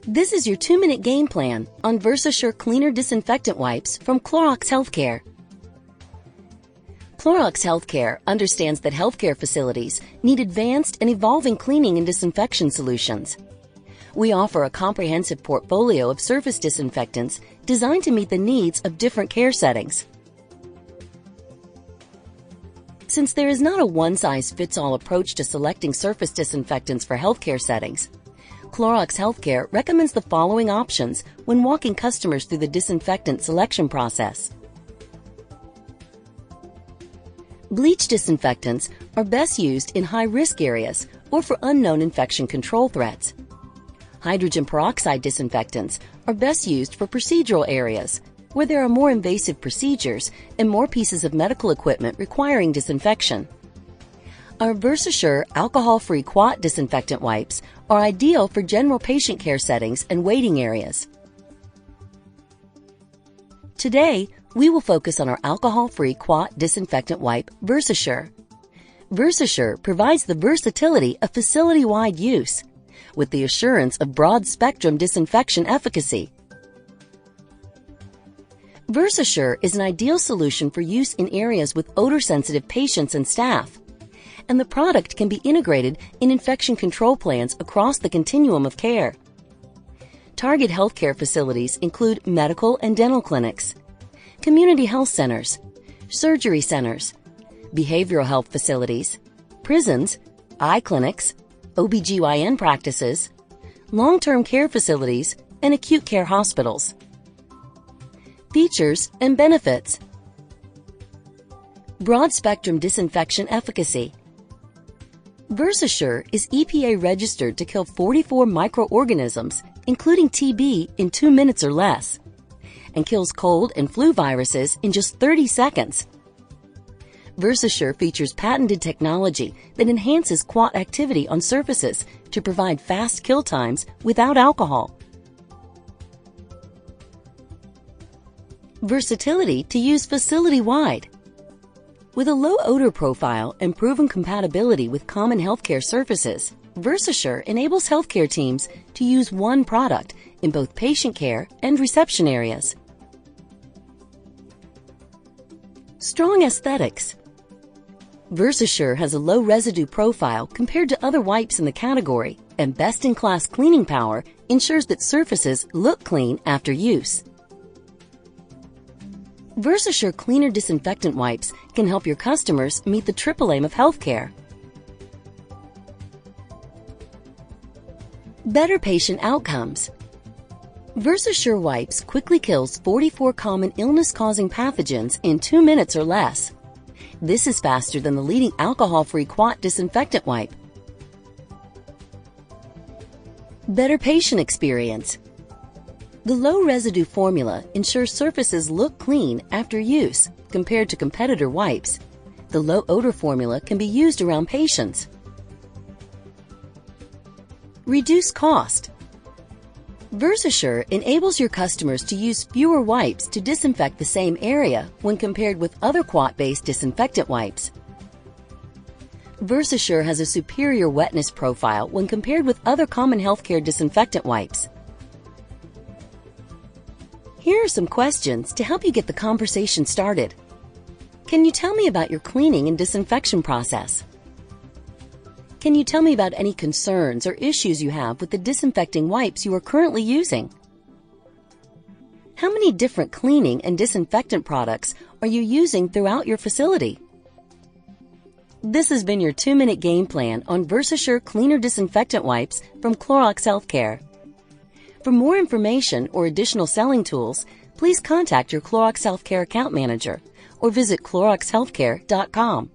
This is your 2-minute game plan on VersaSure Cleaner Disinfectant Wipes from Clorox Healthcare. Clorox Healthcare understands that healthcare facilities need advanced and evolving cleaning and disinfection solutions. We offer a comprehensive portfolio of surface disinfectants designed to meet the needs of different care settings. Since there is not a one-size-fits-all approach to selecting surface disinfectants for healthcare settings, Clorox Healthcare recommends the following options when walking customers through the disinfectant selection process. Bleach disinfectants are best used in high-risk areas or for unknown infection control threats. Hydrogen peroxide disinfectants are best used for procedural areas where there are more invasive procedures and more pieces of medical equipment requiring disinfection. Our VersaSure alcohol-free quat disinfectant wipes are ideal for general patient care settings and waiting areas. Today, we will focus on our alcohol-free quat disinfectant wipe, VersaSure. VersaSure provides the versatility of facility-wide use with the assurance of broad-spectrum disinfection efficacy. VersaSure is an ideal solution for use in areas with odor-sensitive patients and staff, and the product can be integrated in infection control plans across the continuum of care. Target healthcare facilities include medical and dental clinics, community health centers, surgery centers, behavioral health facilities, prisons, eye clinics, OBGYN practices, long-term care facilities, and acute care hospitals. Features and benefits: broad-spectrum disinfection efficacy. VersaSure is EPA registered to kill 44 microorganisms, including TB, in 2 minutes or less, and kills cold and flu viruses in just 30 seconds. VersaSure features patented technology that enhances quat activity on surfaces to provide fast kill times without alcohol. Versatility to use facility-wide. With a low odor profile and proven compatibility with common healthcare surfaces, VersaSure enables healthcare teams to use one product in both patient care and reception areas. Strong aesthetics. VersaSure has a low residue profile compared to other wipes in the category, and best-in-class cleaning power ensures that surfaces look clean after use. VersaSure Cleaner Disinfectant Wipes can help your customers meet the triple aim of healthcare. Better patient outcomes. VersaSure Wipes quickly kills 44 common illness-causing pathogens in 2 minutes or less. This is faster than the leading alcohol-free quat disinfectant wipe. Better patient experience. The low residue formula ensures surfaces look clean after use compared to competitor wipes. The low odor formula can be used around patients. Reduce cost. VersaSure enables your customers to use fewer wipes to disinfect the same area when compared with other quat-based disinfectant wipes. VersaSure has a superior wetness profile when compared with other common healthcare disinfectant wipes. Here are some questions to help you get the conversation started. Can you tell me about your cleaning and disinfection process? Can you tell me about any concerns or issues you have with the disinfecting wipes you are currently using? How many different cleaning and disinfectant products are you using throughout your facility? This has been your 2-minute game plan on VersaSure Cleaner Disinfectant Wipes from Clorox Healthcare. For more information or additional selling tools, please contact your Clorox Healthcare account manager or visit cloroxhealthcare.com.